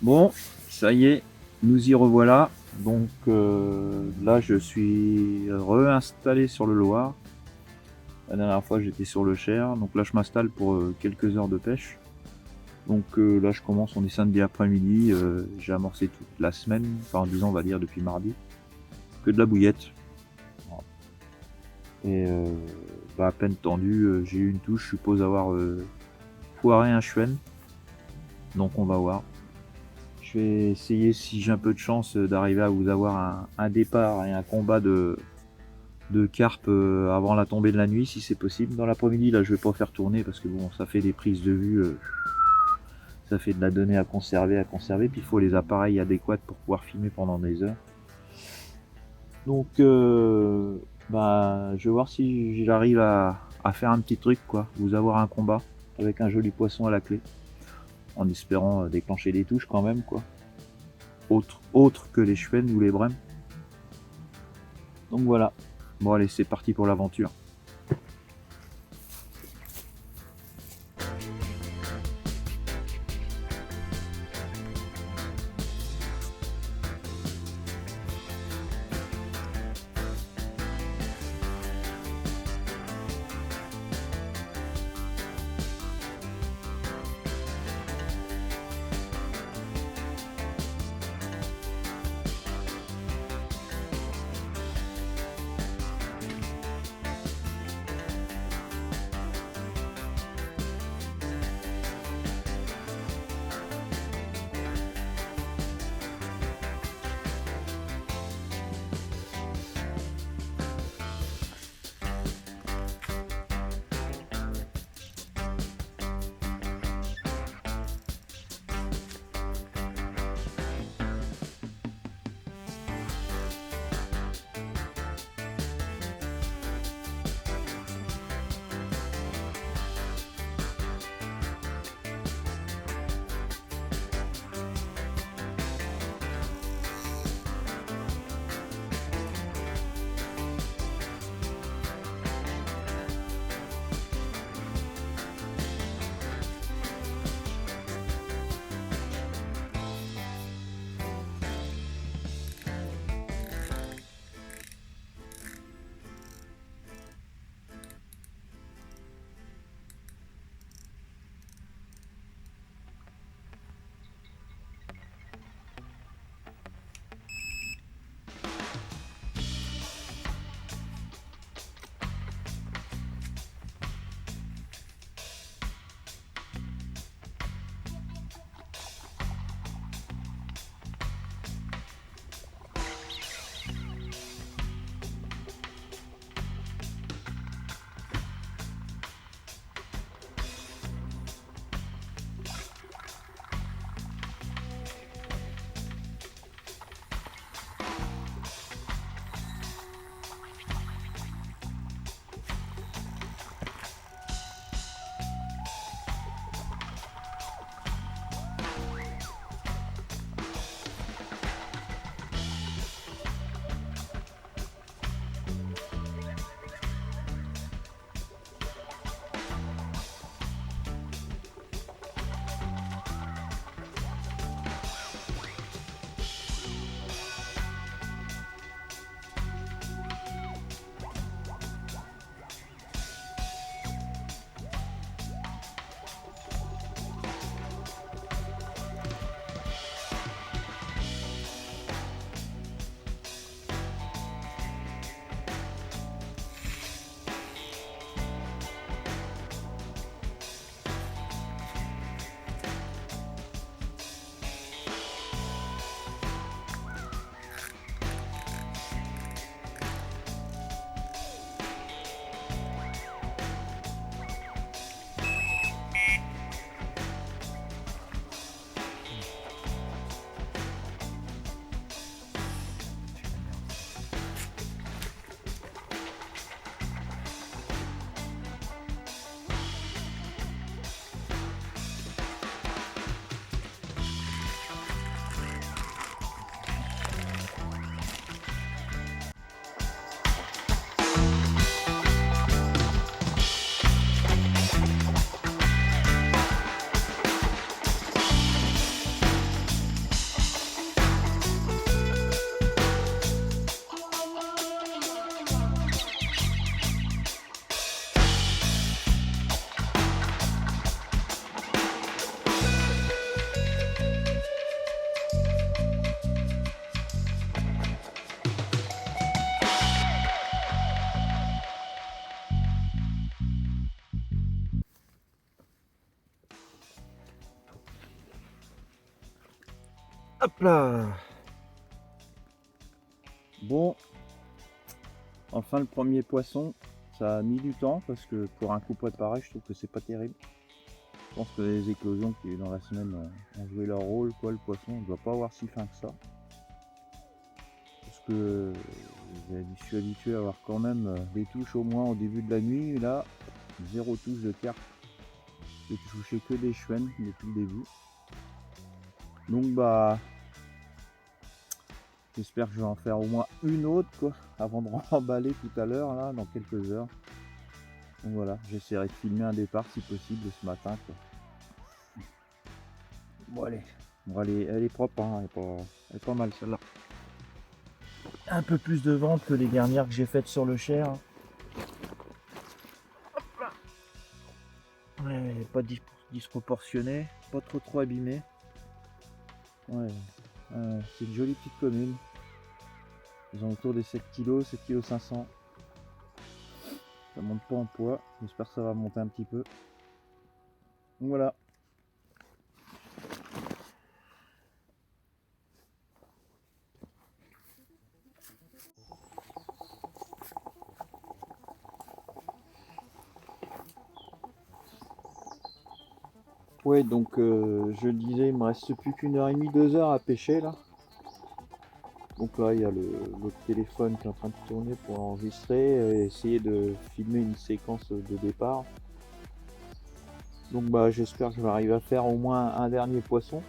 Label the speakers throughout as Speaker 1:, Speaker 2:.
Speaker 1: Bon, ça y est, nous y revoilà. Donc là, je suis réinstallé sur le Loir. La dernière fois, j'étais sur le Cher. Donc là, je m'installe pour quelques heures de pêche. Donc là, je commence, on est samedi après-midi. J'ai amorcé toute la semaine, enfin en disant, on va dire, depuis mardi. Que de la bouillette. Voilà. Et à peine tendu, j'ai eu une touche. Je suppose avoir foiré un chuen. Donc on va voir. Je vais essayer, si j'ai un peu de chance, d'arriver à vous avoir un départ et un combat de carpe avant la tombée de la nuit, si c'est possible. Dans l'après-midi, là, je vais pas faire tourner parce que bon, ça fait des prises de vue, ça fait de la donnée à conserver, puis il faut les appareils adéquats pour pouvoir filmer pendant des heures. Donc, je vais voir si j'arrive à faire un petit truc, quoi, vous avoir un combat avec un joli poisson à la clé, en espérant déclencher des touches quand même, quoi. Autre que les chevens ou les brèmes. Donc voilà. Bon allez, c'est parti pour l'aventure. Hop là. Bon, enfin le premier poisson, ça a mis du temps parce que pour un coup pareil, je trouve que c'est pas terrible. Je pense que les éclosions qui dans la semaine ont joué leur rôle, quoi. Le poisson ne doit pas avoir si faim que ça. Parce que je suis habitué à avoir quand même des touches au moins au début de la nuit. Là, zéro touche de carpe. J'ai touché que des chouennes depuis le début. Donc bah, j'espère que je vais en faire au moins une autre quoi, avant de remballer tout à l'heure là, dans quelques heures. Donc voilà, j'essaierai de filmer un départ si possible ce matin quoi. Bon allez, elle est propre, hein, elle est pas mal celle-là. Un peu plus de vente que les dernières que j'ai faites sur le Cher. Ouais, pas disproportionné, pas trop abîmé. Ouais, c'est une jolie petite commune. Ils ont autour des 7 kg, 7 kg 500. Ça monte pas en poids, j'espère que ça va monter un petit peu. Donc voilà. Ouais, donc je le disais, il me reste plus qu'une heure et demie, 2 heures à pêcher là. Donc là, il y a l'autre téléphone qui est en train de tourner pour enregistrer et essayer de filmer une séquence de départ. Donc bah j'espère que je vais arriver à faire au moins un dernier poisson.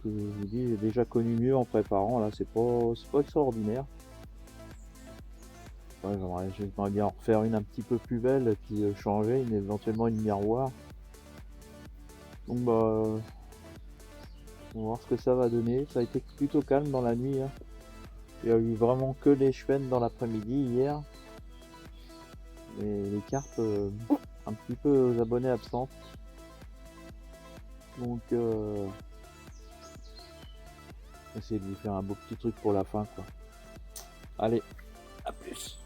Speaker 1: Que je vous dis, j'ai déjà connu mieux en préparant, là c'est pas extraordinaire. Ouais, j'aimerais bien en refaire une un petit peu plus belle et puis changer, éventuellement une miroir. Donc bah on va voir ce que ça va donner. Ça a été plutôt calme dans la nuit, hein. Il y a eu vraiment que les chouettes dans l'après-midi hier. Et les carpes un petit peu aux abonnés absents. Donc essayer de vous faire un beau petit truc pour la fin quoi. Allez, à plus.